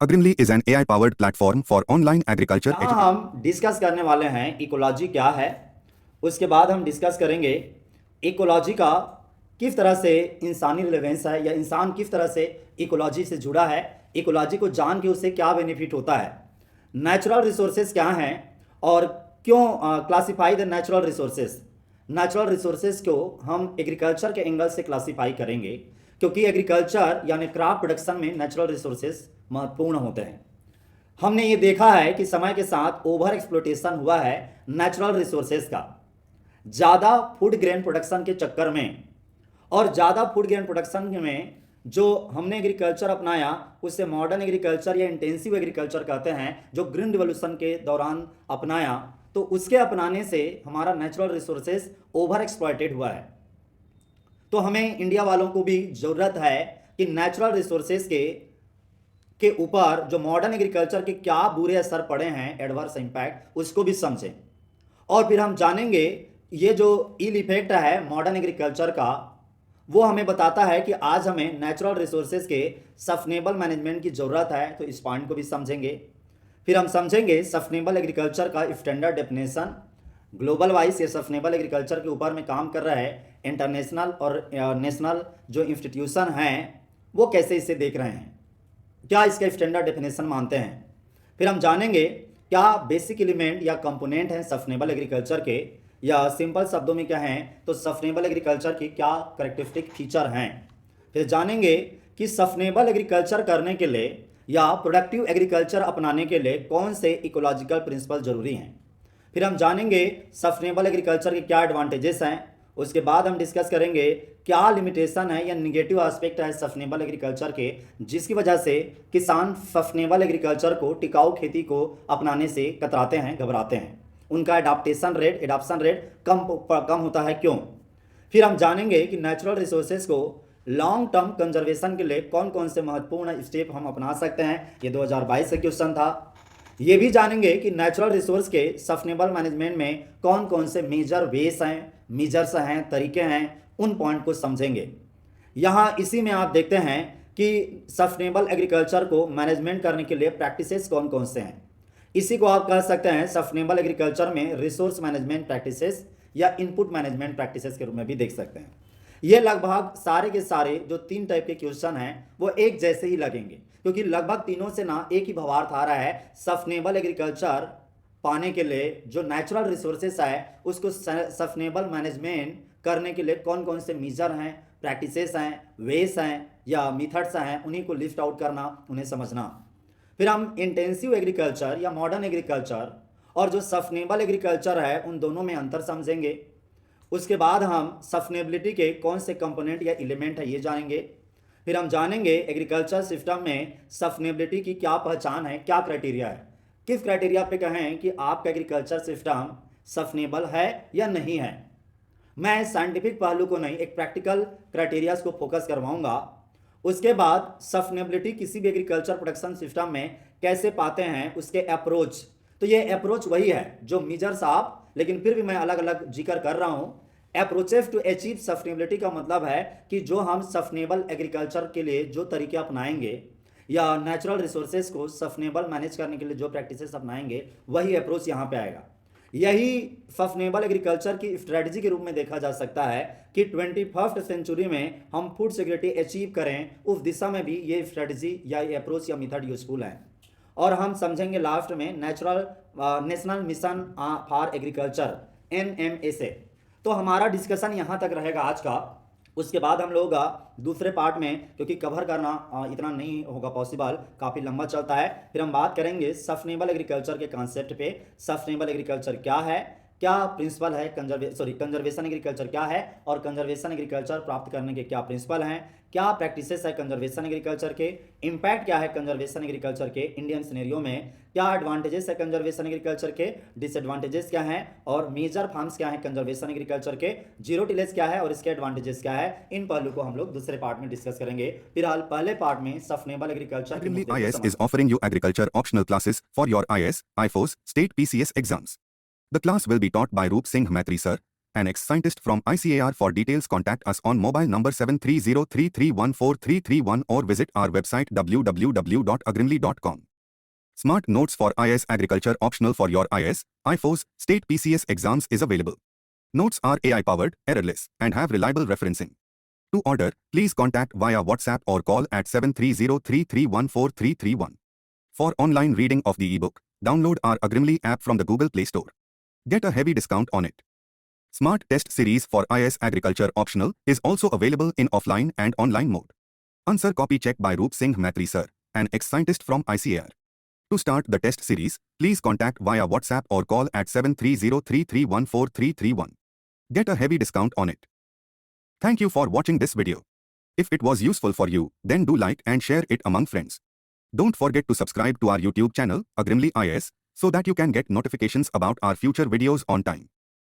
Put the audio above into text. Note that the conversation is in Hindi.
Agrimly is an AI-powered platform for online agriculture यहाँ education. हम डिस्कस करने वाले हैं इकोलॉजी क्या है। उसके बाद हम डिस्कस करेंगे इकोलॉजी का किस तरह से इंसानी रिलेवेंस है या इंसान किस तरह से इकोलॉजी से जुड़ा है, इकोलॉजी को जान के उससे क्या बेनिफिट होता है, नेचुरल रिसोर्सेज क्या हैं और क्यों classify the natural resources. Natural resources को हम एग्रीकल्चर के एंगल से क्लासिफाई करेंगे क्योंकि एग्रीकल्चर यानी क्रॉप प्रोडक्शन में नेचुरल रिसोर्सेज महत्वपूर्ण होते हैं। हमने ये देखा है कि समय के साथ ओवर एक्सप्लोटेशन हुआ है नेचुरल रिसोर्सेज का, ज़्यादा फूड ग्रेन प्रोडक्शन के चक्कर में, और ज़्यादा फूड ग्रेन प्रोडक्शन में जो हमने एग्रीकल्चर अपनाया उसे मॉडर्न एग्रीकल्चर या इंटेंसिव एग्रीकल्चर कहते हैं, जो ग्रीन रिवोल्यूशन के दौरान अपनाया, तो उसके अपनाने से हमारा नेचुरल रिसोर्सेज ओवर एक्सप्लॉयटेड हुआ है। तो हमें इंडिया वालों को भी ज़रूरत है कि नेचुरल रिसोर्सेज के ऊपर जो मॉडर्न एग्रीकल्चर के क्या बुरे असर पड़े हैं, एडवर्स इम्पैक्ट, उसको भी समझें। और फिर हम जानेंगे ये जो इल इफेक्ट है मॉडर्न एग्रीकल्चर का, वो हमें बताता है कि आज हमें नेचुरल रिसोर्सेज के सस्टेनेबल मैनेजमेंट की ज़रूरत है, तो इस पॉइंट को भी समझेंगे। फिर हम समझेंगे सस्टेनेबल एग्रीकल्चर का स्टैंडर्ड डेफिनेशन, ग्लोबल वाइज ये सस्टेनेबल एग्रीकल्चर के ऊपर में काम कर रहा है, इंटरनेशनल और नेशनल जो इंस्टीट्यूशन हैं वो कैसे इसे देख रहे हैं, क्या इसका स्टैंडर्ड डेफिनेशन मानते हैं। फिर हम जानेंगे क्या बेसिक एलिमेंट या कंपोनेंट हैं सस्टेनेबल एग्रीकल्चर के, या सिंपल शब्दों में क्या हैं तो सस्टेनेबल एग्रीकल्चर की क्या करेक्टरिस्टिक फीचर हैं। फिर जानेंगे कि सस्टेनेबल एग्रीकल्चर करने के लिए या प्रोडक्टिव एग्रीकल्चर अपनाने के लिए कौन से इकोलॉजिकल प्रिंसिपल जरूरी हैं। फिर हम जानेंगे सस्टेनेबल एग्रीकल्चर के क्या एडवांटेजेस हैं। उसके बाद हम डिस्कस करेंगे क्या लिमिटेशन है या निगेटिव एस्पेक्ट है सस्टेनेबल एग्रीकल्चर के, जिसकी वजह से किसान सस्टेनेबल एग्रीकल्चर को, टिकाऊ खेती को अपनाने से कतराते हैं, घबराते हैं, उनका एडाप्शन रेट कम होता है, क्यों। फिर हम जानेंगे कि नेचुरल रिसोर्सेज को लॉन्ग टर्म कंजर्वेशन के लिए कौन कौन से महत्वपूर्ण स्टेप हम अपना सकते हैं, ये 2022 का क्वेश्चन था। ये भी जानेंगे कि नेचुरल रिसोर्स के सस्टेनेबल मैनेजमेंट में कौन कौन से मेजर्स हैं, तरीके हैं, उन पॉइंट को समझेंगे। यहाँ इसी में आप देखते हैं कि सस्टेनेबल एग्रीकल्चर को मैनेजमेंट करने के लिए प्रैक्टिसेस कौन कौन से हैं। इसी को आप कह सकते हैं सस्टेनेबल एग्रीकल्चर में रिसोर्स मैनेजमेंट प्रैक्टिसेस या इनपुट मैनेजमेंट प्रैक्टिसेस के रूप में भी देख सकते हैं। ये लगभग सारे के सारे जो 3 टाइप के क्वेश्चन हैं वो एक जैसे ही लगेंगे, क्योंकि लगभग तीनों से ना एक ही भावार्थ आ रहा है। सस्टेनेबल एग्रीकल्चर पाने के लिए जो नेचुरल रिसोर्सेस है उसको सस्टेनेबल मैनेजमेंट करने के लिए कौन कौन से मेजर हैं, प्रैक्टिसेस हैं, वेस हैं या मेथड्स हैं, उन्हीं को लिस्ट आउट करना, उन्हें समझना। फिर हम इंटेंसिव एग्रीकल्चर या मॉडर्न एग्रीकल्चर और जो सस्टेनेबल एग्रीकल्चर है उन दोनों में अंतर समझेंगे। उसके बाद हम सस्टेनेबिलिटी के कौन से कंपोनेंट या एलिमेंट है ये जानेंगे। फिर हम जानेंगे एग्रीकल्चर सिस्टम में सस्टेनेबिलिटी की क्या पहचान है, क्या क्राइटेरिया है, किस क्राइटेरिया पे कहें कि आपका एग्रीकल्चर सिस्टम सस्टेनेबल है या नहीं है। मैं साइंटिफिक पहलू को नहीं, एक प्रैक्टिकल क्राइटेरियाज को फोकस करवाऊंगा। उसके बाद सस्टेनेबिलिटी किसी भी एग्रीकल्चर प्रोडक्शन सिस्टम में कैसे पाते हैं, उसके अप्रोच, तो ये अप्रोच वही है जो मेजर्स आप, लेकिन फिर भी मैं अलग अलग जिक्र कर रहा हूं। अप्रोचेस टू अचीव सस्टेनेबिलिटी का मतलब है कि जो हम सस्टेनेबल एग्रीकल्चर के लिए जो तरीके अपनाएंगे या नेचुरल रिसोर्सेज को सस्टेनेबल मैनेज करने के लिए जो प्रैक्टिसेस अपनाएंगे वही अप्रोच यहाँ पे आएगा। यही सस्टेनेबल एग्रीकल्चर की स्ट्रेटजी के रूप में देखा जा सकता है कि 21st सेंचुरी में हम फूड सिक्योरिटी अचीव करें, उस दिशा में भी ये स्ट्रेटजी या ये अप्रोच या मेथड यूजफुल है। और हम समझेंगे लास्ट में national mission for agriculture NMSA। तो हमारा डिस्कशन यहाँ तक रहेगा आज का। उसके बाद हम लोग दूसरे पार्ट में, क्योंकि कवर करना इतना नहीं होगा पॉसिबल, काफ़ी लंबा चलता है, फिर हम बात करेंगे सस्टेनेबल एग्रीकल्चर के कॉन्सेप्ट पे। सस्टेनेबल एग्रीकल्चर क्या है, क्या प्रिंसिपल है, कंजर्वेशन एग्रीकल्चर क्या है और कंजर्वेशन एग्रीकल्चर प्राप्त करने के क्या प्रिंसिपल हैं, क्या प्रैक्टिसेस है कंजर्वेशन एग्रीकल्चर के, इम्पैक्ट क्या है कंजर्वेशन एग्रीकल्चर के इंडियन सिनेरियो में, क्या एडवांटेजेस है कंजर्वेशन एग्रीकल्चर के, डिसएडवांटेजेस क्या हैं और मेजर फार्म्स क्या हैं कंजर्वेशन एग्रीकल्चर के, जीरो टिलेज क्या है और इसके एडवांटेजेस क्या है, इन पहलू को हम लोग दूसरे पार्ट में डिस्कस करेंगे। फिलहाल पहले पार्ट में sustainable agriculture Agrimly IS is offering you agriculture optional classes for your IS, IFOS, state PCS exams. The class will be taught by Roop Singh Maitri sir. an ex-scientist from ICAR. For details, contact us on mobile number 7303314331 or visit our website www.agrimly.com. Smart Notes for IAS Agriculture optional for your IAS, IFOS, state PCS exams is available. Notes are AI-powered, errorless, and have reliable referencing. To order, please contact via WhatsApp or call at 7303314331. For online reading of the ebook, download our Agrimly app from the Google Play Store. Get a heavy discount on it. Smart Test Series for IAS Agriculture optional is also available in offline and online mode. Answer copy check by Roop Singh Maitri sir, an ex-scientist from ICAR. To start the test series, please contact via WhatsApp or call at 7303314331. Get a heavy discount on it. Thank you for watching this video. If it was useful for you, then do like and share it among friends. Don't forget to subscribe to our YouTube channel, Agrimly IAS, so that you can get notifications about our future videos on time.